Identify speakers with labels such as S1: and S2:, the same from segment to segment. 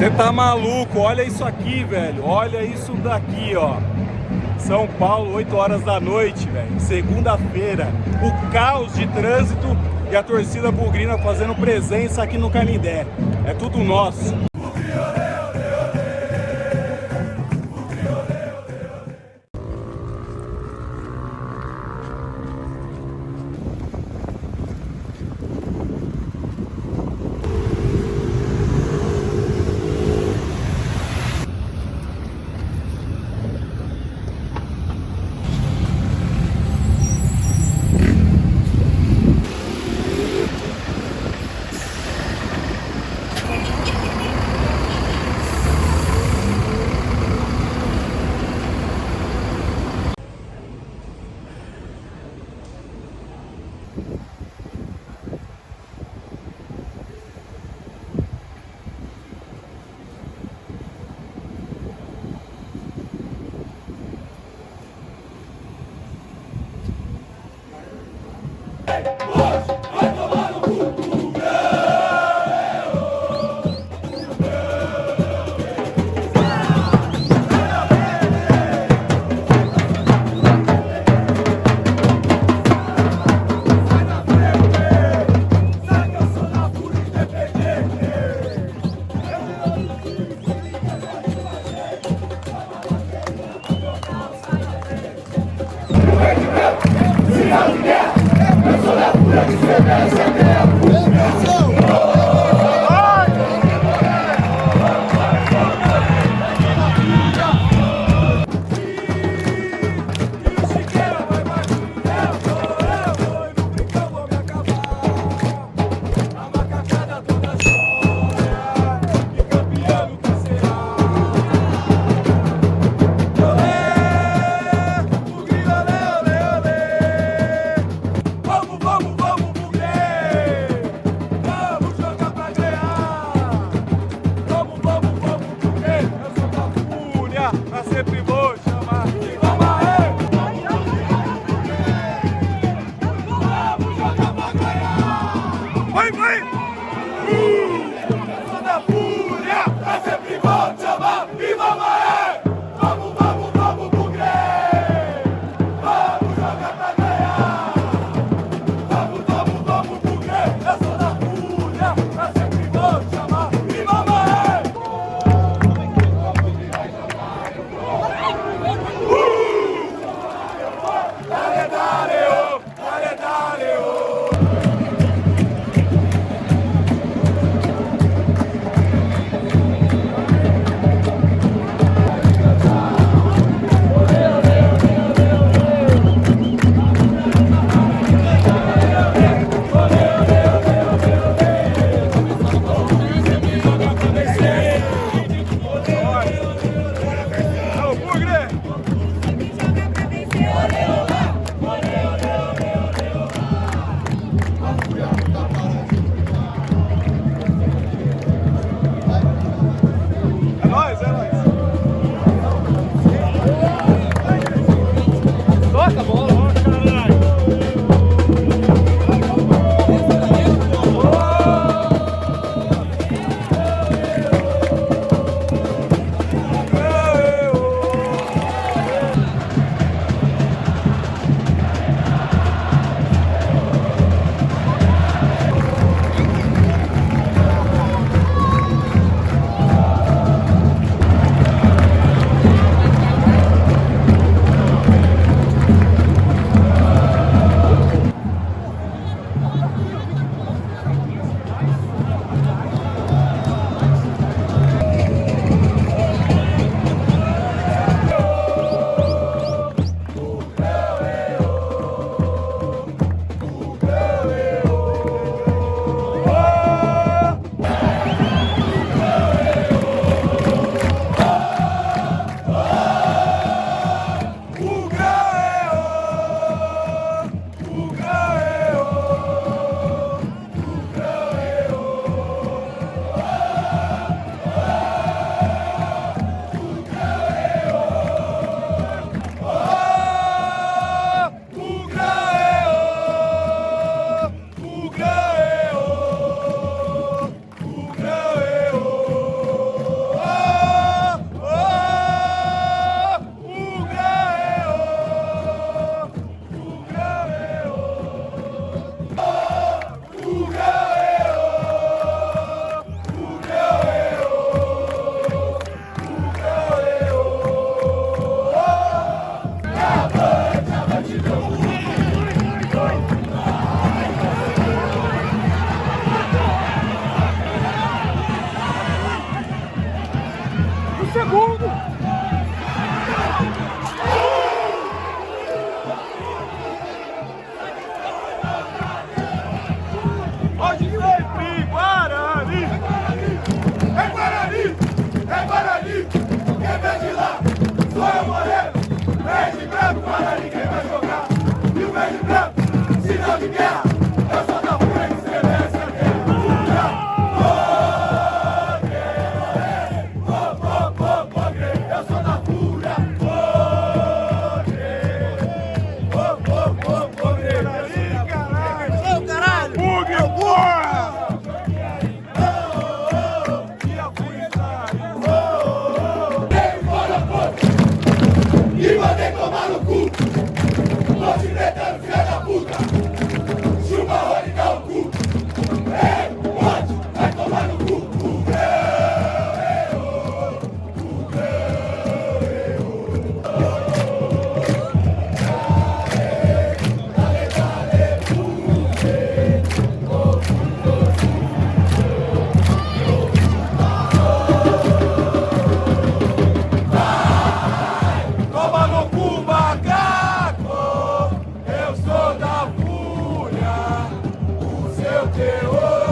S1: Você tá maluco? Olha isso aqui, velho. Olha isso daqui, ó. São Paulo, 8 horas da noite, velho. Segunda-feira. O caos de trânsito e a torcida bugrina fazendo presença aqui no Canindé. É tudo nosso. segundo. Hoje sempre Guarani. É Guarani, é Guarani. Quem vem de lá, sou eu moreno. Verde e branco, Guarani quem vai jogar. E o verde e branco, sinal de guerra. Eu sou da fúria que estremece a guerra. Eu sou da fúria. Caralho! Bugre, porra! E mandei tomar no cu. Tô te tretando, filha da puta. Chupa a roda e dá o cu. Ei, pode, vai tomar no cu. Toma no cu, macaco. Eu sou da fúria. O seu terror.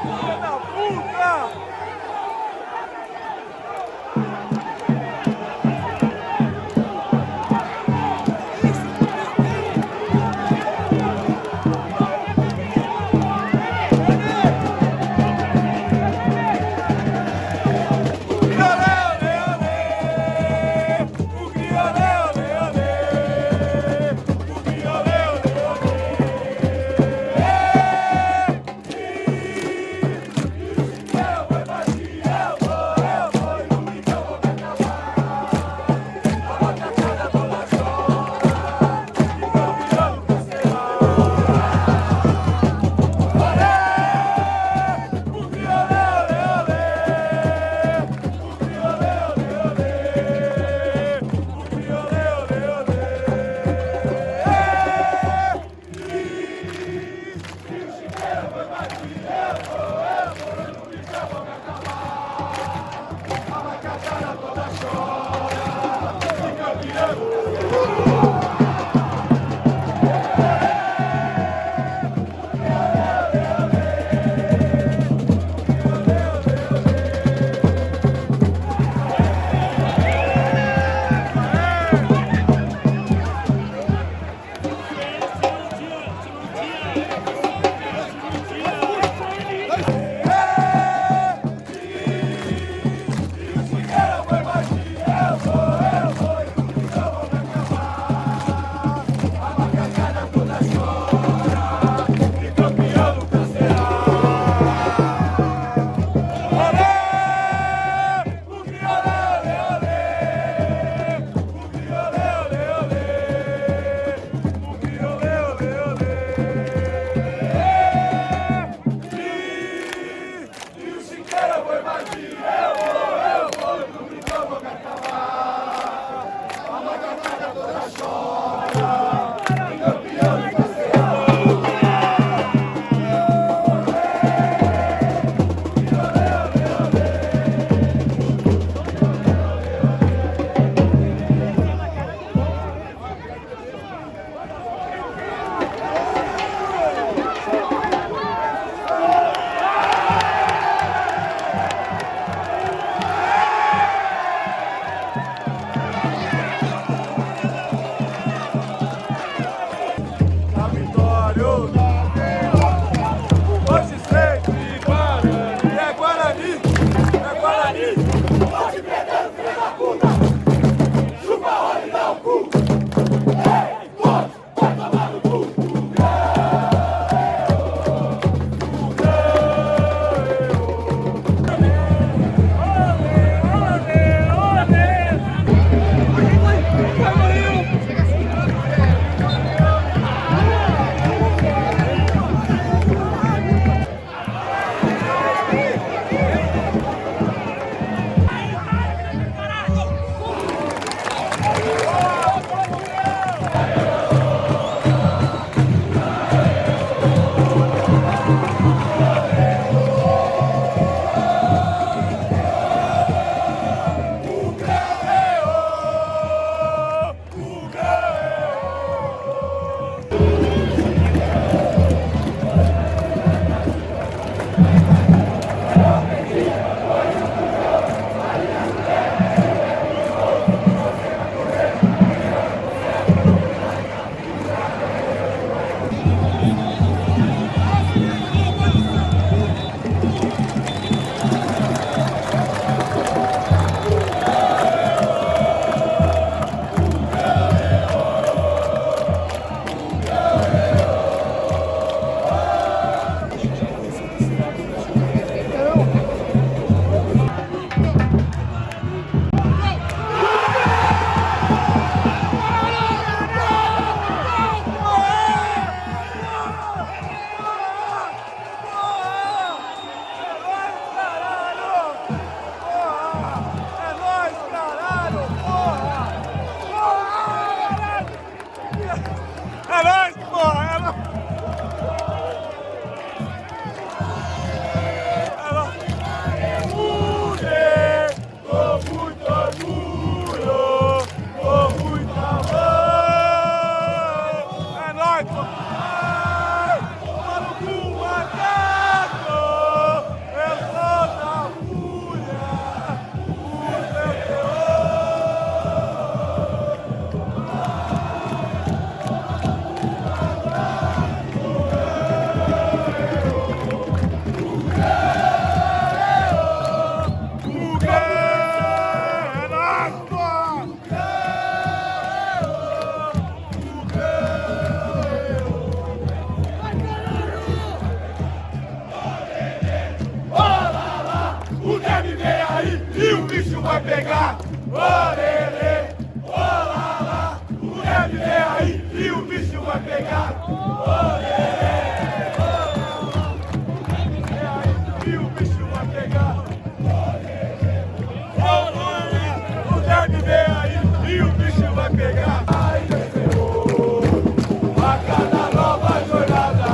S1: Filha da puta! vai pegar. Olê, olá, lá. O Neb vem aí e o bicho vai pegar. Olê, olá, lá. O Neb vem aí e o bicho vai pegar. O Neb vem aí e o bicho vai pegar. Ai, Senhor, a cada nova jornada,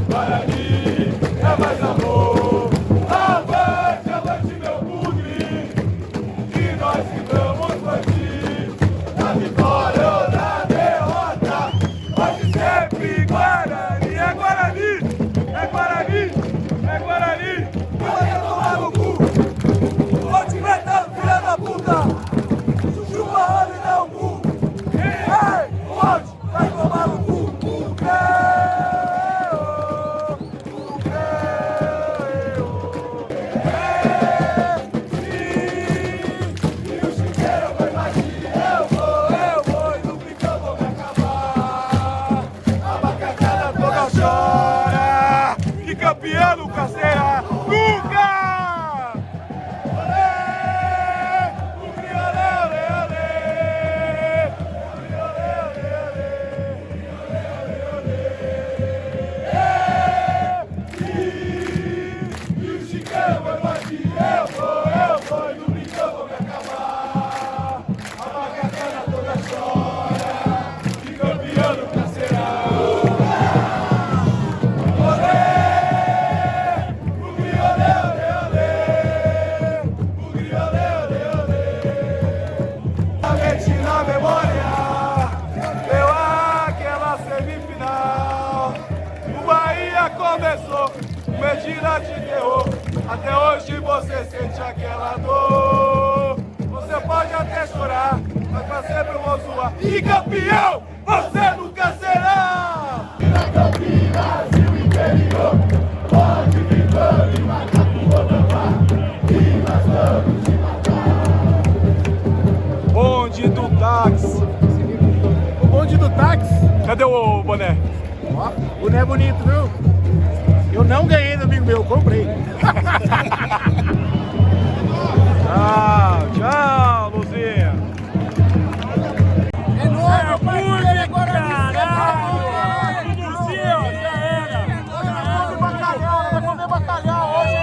S1: Guarani é mais amor. Avante, meu bugre, que nós ficamos aqui. Na vitória ou na derrota, hoje sempre Guarani. É Guarani, é Guarani, é Guarani. Vai tomar no cu. Vou te meter, filha da puta. Chupa a e dá o cu. Ei, pode, vai tomar no cu. Chora, que campeão nunca será, nunca! Olê, olê, olê, olê, olê, e o Chicano vai partir, eu vou, e no brincão vou me acabar. A macacana toda chora, que campeão nunca será. Na memória, deu aquela semifinal. O Bahia começou, Medina te derrou. Até hoje você sente aquela dor. Você pode até chorar, mas pra sempre eu vou zoar. E campeão, você nunca será! Na Campinas e o interior, pode gritando e macaco vou dançar. E nós vamos te matar. Bonde do táxi.
S2: O bonde do táxi.
S1: Cadê o boné?
S2: Ó, o boné é bonito, viu? Eu não ganhei do amigo meu, eu comprei.
S1: Tchau, tchau, Luzinha.
S2: É nóis,
S1: Burger, caralho! Luzinha, já era.
S2: Vai comer bacalhau hoje,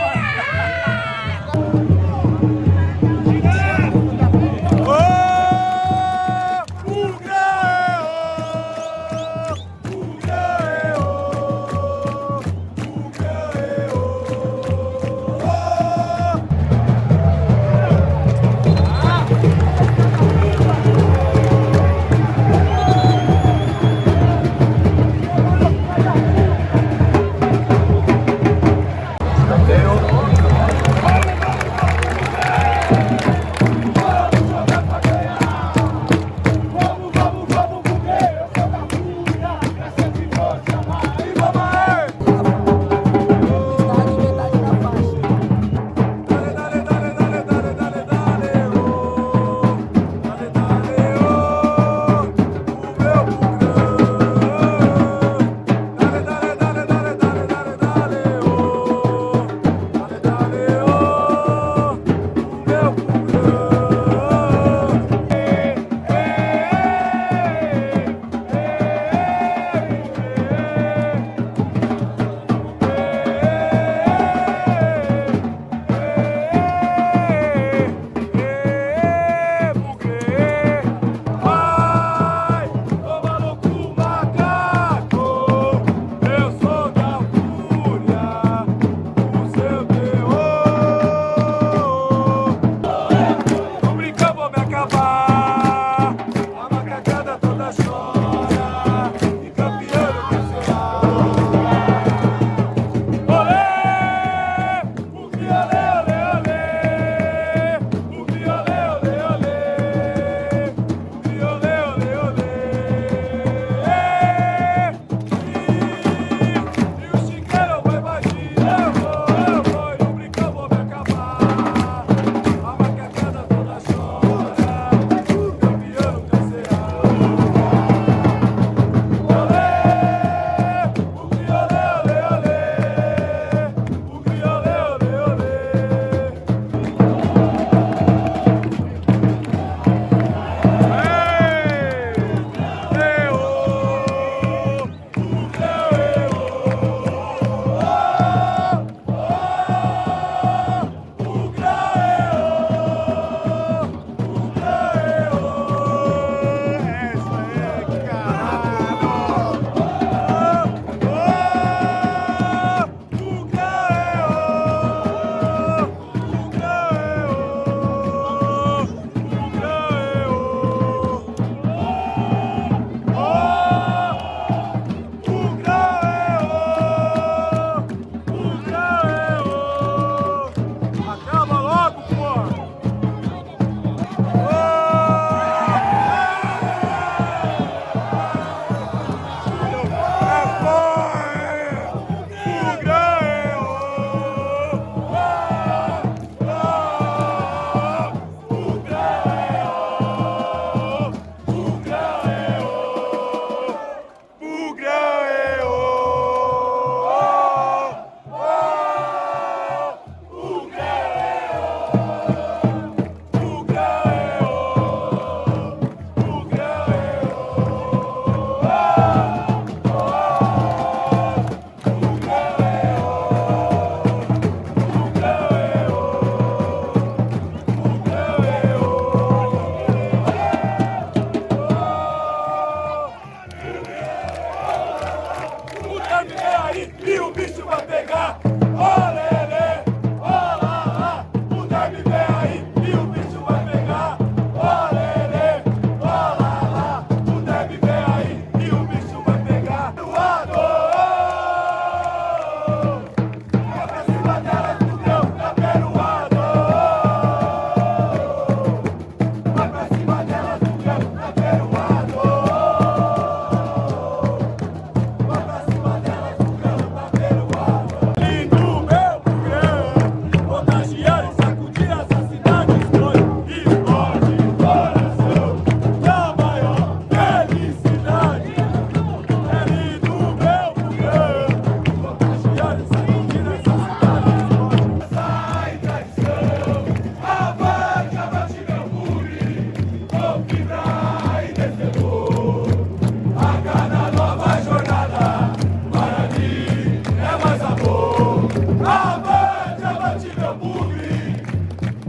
S1: Avante, avante meu bugre,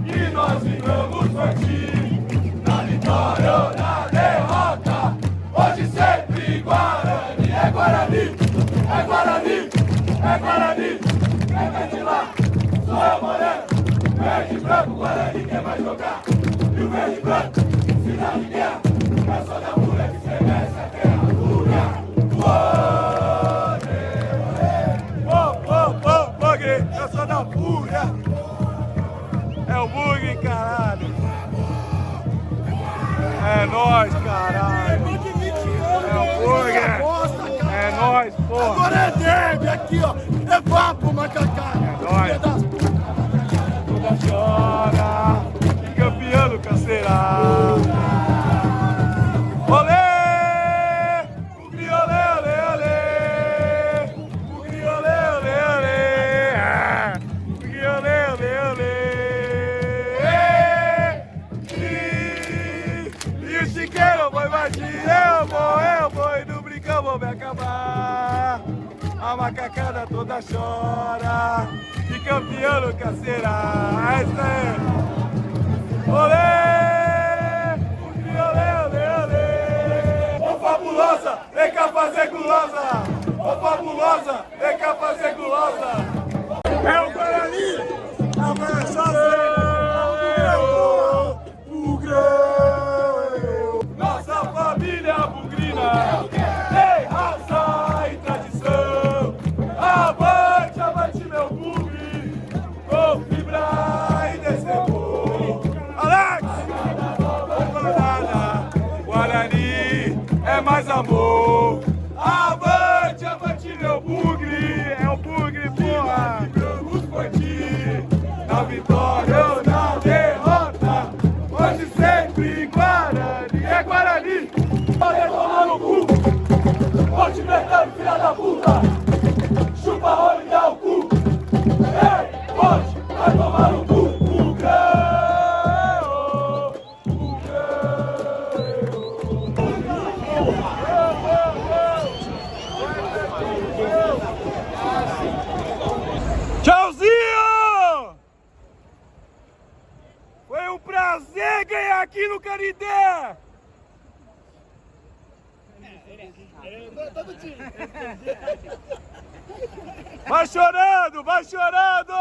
S1: e nós viramos forte. Na vitória ou na derrota, hoje sempre Guarani. É Guarani, é Guarani, é Guarani. Quem vai de lá, só é o Moreno. Verde e branco, Guarani quem vai jogar. E o verde e branco, cidade de guerra. É só da fúria que estremece a terra dura. Eu sou da fúria. É o bug, caralho. É nóis, caralho. É o bug. É nóis, porra.
S2: Agora é derby aqui, ó. É papo, macacá.
S1: É nóis. Toda chora. Que campeão do Canceirão. Olê! Bugre, olê, olê, olê. Bugre, olê, olê, olê. Bugre, olê, olê, olê. E o chiqueiro foi bater. Eu vou, e no brincão vou me acabar. A macacada toda chora. Que campeão nunca será. Isso aí. Olê! Olê, olê, olê! Ô fabulosa, vem cá fazer gulosa! Ô fabulosa, vem cá fazer gulosa! É o Guarani! Agora é só nossa família bugrina tem raça e tradição. Avante, avante meu bugre, com fibra e destemor. Alex! Guarani é mais amor. Avante, avante meu bugre, é o bugre, porra. Vamos forte, na vitória ou na derrota, hoje sempre Guarani, é Guarani. Vai tomar no cu, vou te metendo, filha da puta. Chupa rola e dá o cu. Ei, pode, vai tomar no cu. Tchauzinho! Foi um prazer ganhar aqui no Canindé! Vai chorando, vai chorando!